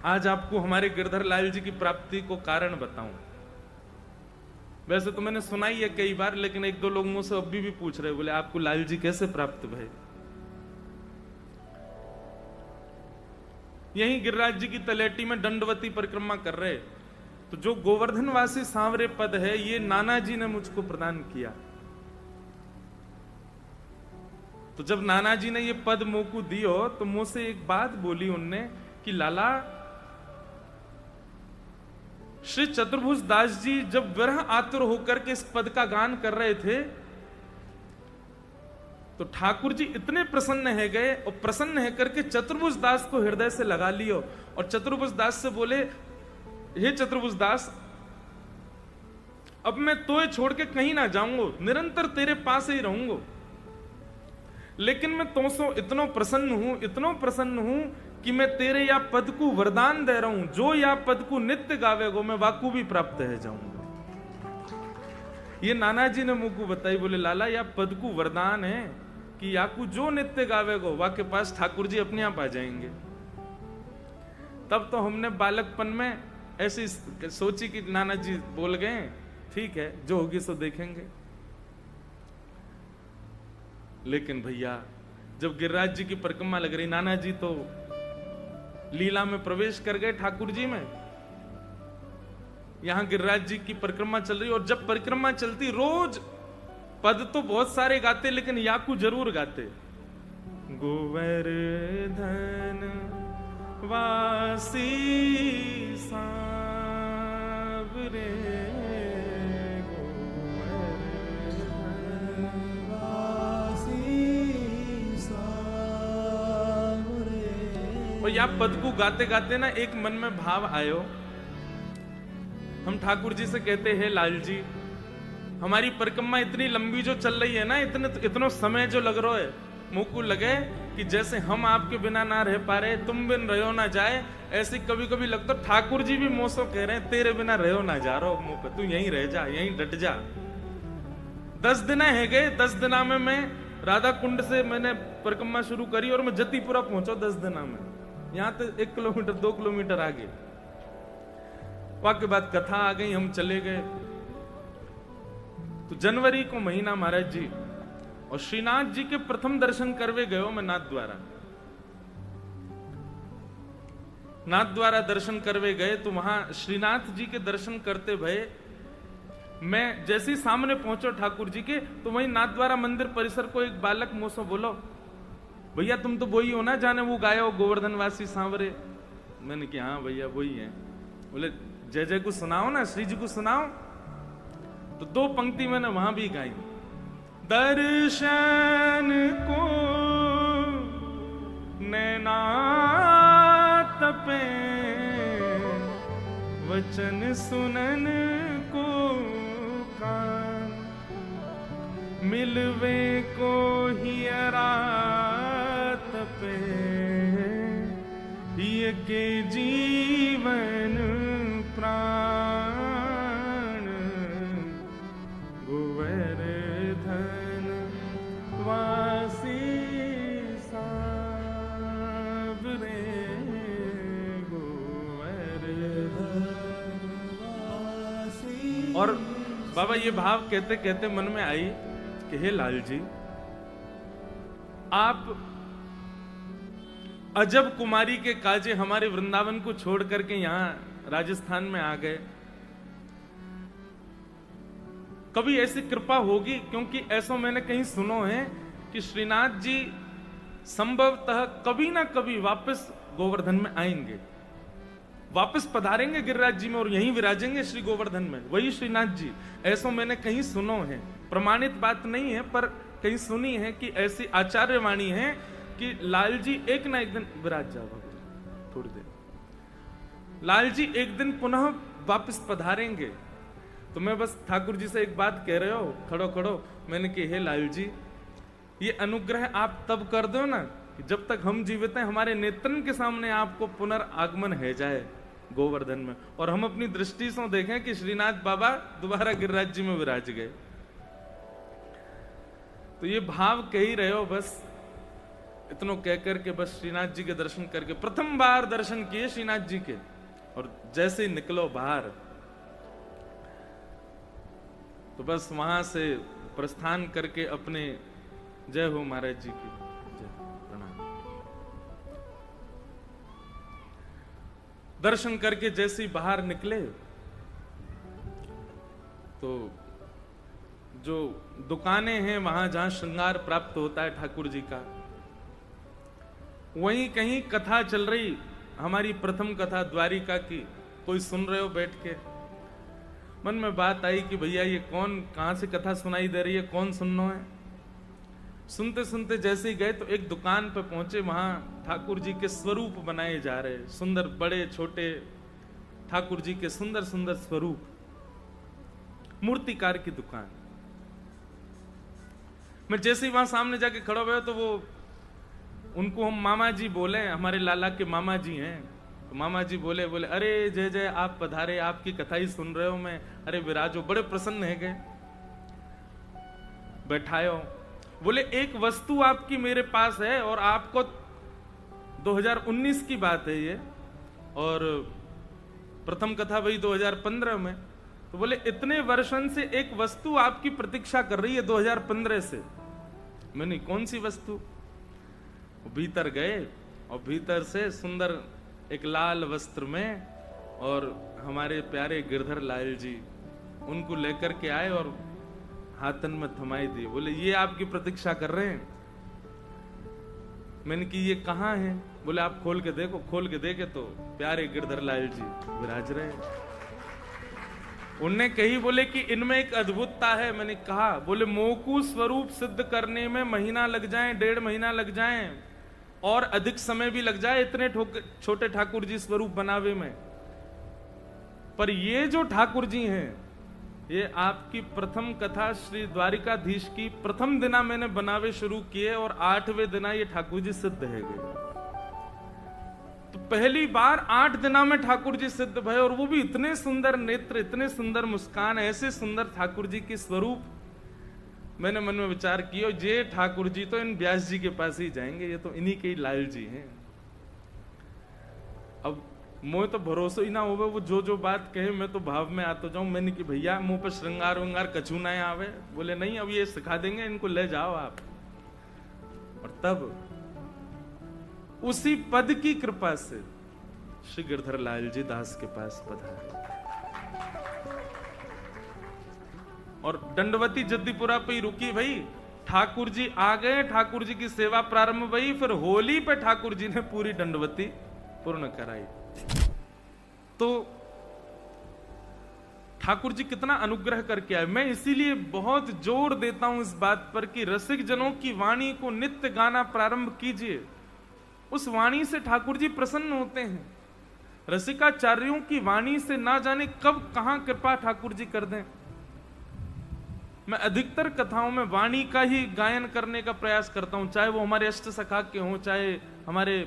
आज आपको हमारे गिरधर लाल जी की प्राप्ति को कारण बताऊं। वैसे तो मैंने सुना ही है कई बार, लेकिन एक दो लोग मुझसे अभी भी पूछ रहे, बोले आपको लाल जी कैसे प्राप्त भय। यही गिरिराज जी की तलेटी में दंडवती परिक्रमा कर रहे, तो जो गोवर्धनवासी सांवरे पद है ये नाना जी ने मुझको प्रदान किया। तो जब नाना जी ने ये पद मोकू दियो तो मुझसे एक बात बोली उनने कि लाला, श्री चतुर्भुज दास जी जब विरह आतुर होकर के इस पद का गान कर रहे थे तो ठाकुर जी इतने प्रसन्न है गए और प्रसन्न है करके चतुर्भुज दास को हृदय से लगा लियो और चतुर्भुज दास से बोले, हे चतुर्भुज दास, अब मैं तोय छोड़ के कहीं ना जाऊंगा, निरंतर तेरे पास ही रहूंगा, लेकिन मैं तुमसे इतना प्रसन्न हूं कि मैं तेरे या पद को वरदान दे रहा हूं, जो या पद को नित्य गावेगो मैं वाकू भी प्राप्त है जाऊंगा। ये नाना जी ने मुझको बताई, बोले लाला या पद को वरदान है कि याकू जो नित्य गावेगो वा के पास ठाकुर जी अपने आप आ जाएंगे। तब तो हमने बालकपन में ऐसी सोची कि नाना जी बोल गए, ठीक है जो होगी सो देखेंगे। लेकिन भैया जब गिरिराज जी की परिक्रमा लग रही, नाना जी तो लीला में प्रवेश कर गए ठाकुर जी में, यहां गिरिराज जी की परिक्रमा चल रही, और जब परिक्रमा चलती रोज पद तो बहुत सारे गाते लेकिन याकू जरूर गाते, गोवर्धन वासी सांवरे, और या पद को गाते गाते ना एक मन में भाव आयो, हम ठाकुर जी से कहते हैं लाल जी हमारी परिक्रमा इतनी लंबी जो चल रही है ना, इतना समय जो लग रहा है, मुझको लगे कि जैसे हम आपके बिना ना रह पा रहे, तुम बिन रहो ना जाए, ऐसे कभी कभी लगता ठाकुर जी भी मोसो कह रहे हैं तेरे बिना रहो ना जा रहा मुंह पे, तू यहीं रह जा, यहीं डट जा। 10 दिन है गए, 10 दिना में मैं राधा कुंड से मैंने परिक्रमा शुरू करी और मैं जतीपुरा पहुंचा 10 दिना में, यहां तो 1 किलोमीटर 2 किलोमीटर आगे। वाक्य बाद कथा आ गई, हम चले गए। तो जनवरी को महीना महाराज जी और श्रीनाथ जी के प्रथम दर्शन करवे गयो मैं नाथ द्वारा दर्शन करवे गए। तो वहां श्रीनाथ जी के दर्शन करते भये मैं जैसे ही सामने पहुंचो ठाकुर जी के, तो वहीं नाथ द्वारा मंदिर परिसर को एक बालक मोसो बोलो, भैया तुम तो वही हो ना जाने वो गायो गोवर्धनवासी सांवरे। मैंने कहा हाँ भैया वही है। बोले जय जय को सुनाओ ना, श्री जी को सुनाओ। तो 2 पंक्ति मैंने वहां भी गाई, दर्शन को नैना तपे, वचन सुनन को कान, मिलवे को हियरा तपे, ये के जीवन प्राण, गोवर्धन वासी सांवरे, गोवर्धन वासी। और बाबा ये भाव कहते कहते मन में आई कि हे लाल जी, आप अजब कुमारी के काजे हमारे वृंदावन को छोड़ करके यहां राजस्थान में आ गए। कभी ऐसी कृपा होगी, क्योंकि ऐसा मैंने कहीं सुनो है कि श्रीनाथ जी संभवतः कभी ना कभी वापस गोवर्धन में आएंगे, वापस पधारेंगे गिरिराज जी में और यहीं विराजेंगे श्री गोवर्धन में, वही श्रीनाथ जी। ऐसा मैंने कहीं सुनो है, प्रमाणित बात नहीं है पर कहीं सुनी है कि ऐसी आचार्यवाणी है कि लाल जी एक ना एक दिन विराज जाओ, थोड़ी देर लाल जी एक दिन पुनः वापस पधारेंगे। तो मैं बस ठाकुर जी से एक बात कह रहे हो, खड़ो खड़ो, मैंने कही हे लाल जी, ये अनुग्रह आप तब कर दो ना कि जब तक हम जीवित हैं हमारे नेत्रन के सामने आपको पुनर्आगमन है जाए गोवर्धन में, और हम अपनी दृष्टि से देखें कि श्रीनाथ बाबा दोबारा गिरिराज जी में विराज गए। तो ये भाव कह ही रहे हो बस इतनो कहकर के बस श्रीनाथ जी के दर्शन करके प्रथम बार दर्शन किए श्रीनाथ जी के, और जैसे ही निकलो बाहर तो बस वहां से प्रस्थान करके अपने जय हो महाराज जी की जय, प्रणाम। दर्शन करके जैसे ही बाहर निकले तो जो दुकानें हैं वहां जहां श्रृंगार प्राप्त होता है ठाकुर जी का, वहीं कहीं कथा चल रही, हमारी प्रथम कथा द्वारिका की, कोई सुन रहे हो बैठ के। मन में बात आई कि भैया ये कौन, कहां से कथा सुनाई दे रही है, कौन सुनना है। सुनते सुनते जैसे ही गए तो एक दुकान पर पहुंचे, वहां ठाकुर जी के स्वरूप बनाए जा रहे, सुंदर बड़े छोटे ठाकुर जी के सुंदर सुंदर स्वरूप, मूर्तिकार की दुकान। मैं जैसे ही वहां सामने जाके खड़ा हुआ तो वो, उनको हम मामा जी बोले, हमारे लाला के मामा जी हैं, तो मामा जी बोले अरे जय जय, आप पधारे, आपकी कथा ही सुन रहे हो मैं, अरे विराजो, बड़े प्रसन्न है गए, बैठायो। बोले एक वस्तु आपकी मेरे पास है, और आपको 2019 की बात है ये, और प्रथम कथा वही 2015 में, तो बोले इतने वर्षों से एक वस्तु आपकी प्रतीक्षा कर रही है 2015 से। मैंने कौन सी वस्तु? भीतर गए और भीतर से सुंदर एक लाल वस्त्र में, और हमारे प्यारे गिरधर लाल जी उनको लेकर के आए और हाथन में थमाई दिए। बोले ये आपकी प्रतीक्षा कर रहे हैं। मैंने कि ये कहाँ है? बोले आप खोल के देखो। खोल के देखे तो प्यारे गिरधर लाल जी विराज रहे। उनने कही बोले कि इनमें एक अद्भुतता है। मैंने कहा, बोले मोकू स्वरूप सिद्ध करने में महीना लग जाए, 1.5 महीना लग जाए, और अधिक समय भी लग जाए इतने छोटे ठाकुर जी स्वरूप बनावे में, पर ये जो ठाकुर जी हैं, ये आपकी प्रथम कथा श्री द्वारिकाधीश की प्रथम दिना मैंने बनावे शुरू किए, और 8वें दिना ये ठाकुर जी सिद्ध है गए। तो पहली बार 8 दिना में ठाकुर जी सिद्ध भय, और वो भी इतने सुंदर नेत्र, इतने सुंदर मुस्कान, ऐसे सुंदर ठाकुर जी के स्वरूप। मैंने मन में विचार किया, ये ठाकुर जी तो इन व्यास जी के पास ही जाएंगे, ये तो इन्हीं के ही लाल जी हैं। अब मुझे तो भरोसा ही ना होवे, वो जो जो बात कहे मैं तो भाव में आता जाऊं। मैंने कि भैया मुंह पर श्रृंगार वंगार कछू ना आवे। बोले नहीं, अब ये सिखा देंगे, इनको ले जाओ आप। और तब उसी पद की कृपा से श्री गिरधर लाल जी दास के पास पधारे, और दंडवती जद्दीपुरा पे ही रुकी। भाई ठाकुर जी आ गए, ठाकुर जी की सेवा प्रारंभ हुई, फिर होली पे ठाकुर जी ने पूरी दंडवती पूर्ण कराई। तो ठाकुर जी कितना अनुग्रह करके आए। मैं इसीलिए बहुत जोर देता हूं इस बात पर कि रसिक जनों की वाणी को नित्य गाना प्रारंभ कीजिए। उस वाणी से ठाकुर जी प्रसन्न होते हैं। रसिकाचार्यों की वाणी से ना जाने कब कहां कृपा ठाकुर जी कर दें। मैं अधिकतर कथाओं में वाणी का ही गायन करने का प्रयास करता हूं, चाहे वो हमारे अष्ट सखा के हों, चाहे हमारे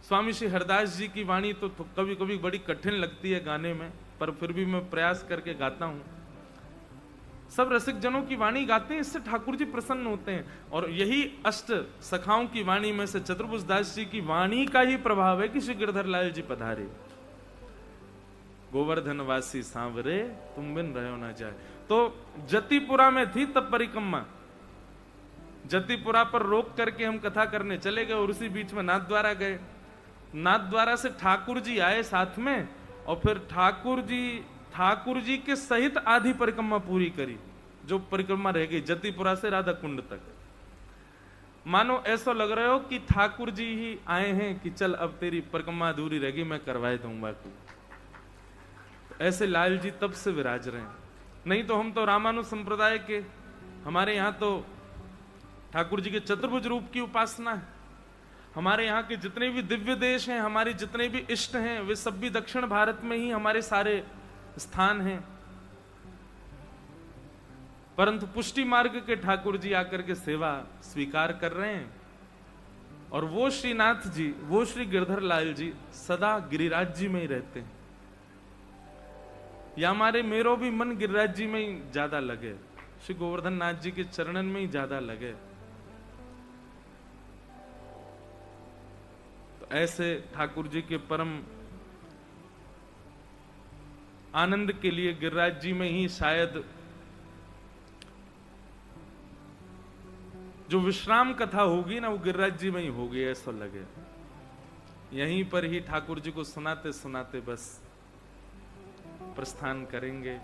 स्वामी श्री हरदास जी की वाणी तो कभी कभी बड़ी कठिन लगती है गाने में, पर फिर भी मैं प्रयास करके गाता हूं। सब रसिक जनों की वाणी गाते हैं, इससे ठाकुर जी प्रसन्न होते हैं। और यही अष्ट सखाओं की वाणी में से चतुर्भुज दास जी की वाणी का ही प्रभाव है कि श्री गिरधर लाल जी पधारे। गोवर्धन वासी सांवरे तुम बिन रहो ना जाए। तो जतिपुरा में थी तब परिक्रमा, जतिपुरा पर रोक करके हम कथा करने चले गए, और उसी बीच में नाथद्वारा गए। नाथद्वारा से ठाकुर जी आए साथ में, और फिर ठाकुर जी के सहित आधी परिक्रमा पूरी करी। जो परिक्रमा रह गई जतिपुरा से राधा कुंड तक, मानो ऐसा लग रहा हो कि ठाकुर जी ही आए हैं कि चल अब तेरी परिक्रमा अधूरी रह गई, मैं करवाए दूंगा तू। ऐसे लाल जी तब से विराज रहे हैं। नहीं तो हम तो रामानुज संप्रदाय के, हमारे यहाँ तो ठाकुर जी के चतुर्भुज रूप की उपासना है। हमारे यहाँ के जितने भी दिव्य देश हैं, हमारे जितने भी इष्ट हैं, वे सब भी दक्षिण भारत में ही हमारे सारे स्थान हैं। परंतु पुष्टि मार्ग के ठाकुर जी आकर के सेवा स्वीकार कर रहे हैं। और वो श्रीनाथ जी, वो श्री गिरधर लाल जी सदा गिरिराज जी में ही रहते हैं। या हमारे मेरो भी मन गिरिराज जी में ही ज्यादा लगे, श्री गोवर्धन नाथ जी के चरणन में ही ज्यादा लगे। ऐसे ठाकुर जी के परम आनंद के लिए गिरिराज जी में ही शायद जो विश्राम कथा होगी ना, वो गिरिराज जी में ही होगी, ऐसा लगे। यहीं पर ही ठाकुर जी को सुनाते सुनाते बस प्रस्थान करेंगे,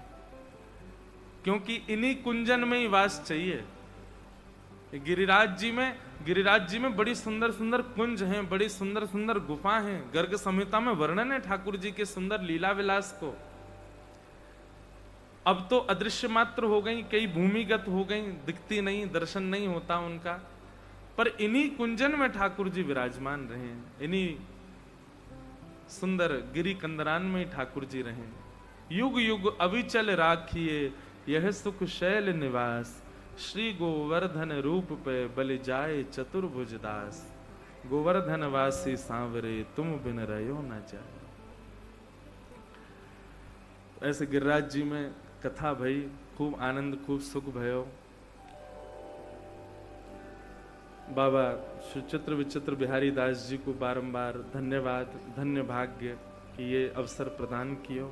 क्योंकि इन्हीं कुंजन में ही वास चाहिए। गिरिराज जी में बड़ी सुंदर सुंदर कुंज हैं, बड़ी सुंदर सुंदर गुफा हैं। गर्ग संहिता में वर्णन है ठाकुर जी के सुंदर लीला विलास को। अब तो अदृश्य मात्र हो गई, कई भूमिगत हो गई, दिखती नहीं, दर्शन नहीं होता उनका, पर इन्हीं कुंजन में ठाकुर जी विराजमान रहे हैं। इन्हीं सुंदर गिरी कंदरान में ठाकुर जी रहे। युग युग अविचल राखिए यह सुख शैल निवास, श्री गोवर्धन रूप पे बलि जाए चतुर्भुज दास, गोवर्धन वासी सांवरे तुम बिन रहो न जाए। ऐसे गिरिराज जी में कथा भई, खूब आनंद, खूब सुख भयो। बाबा श्री चित्र विचित्र बिहारी दास जी को बारंबार धन्यवाद, धन्य भाग्य कि ये अवसर प्रदान कियो।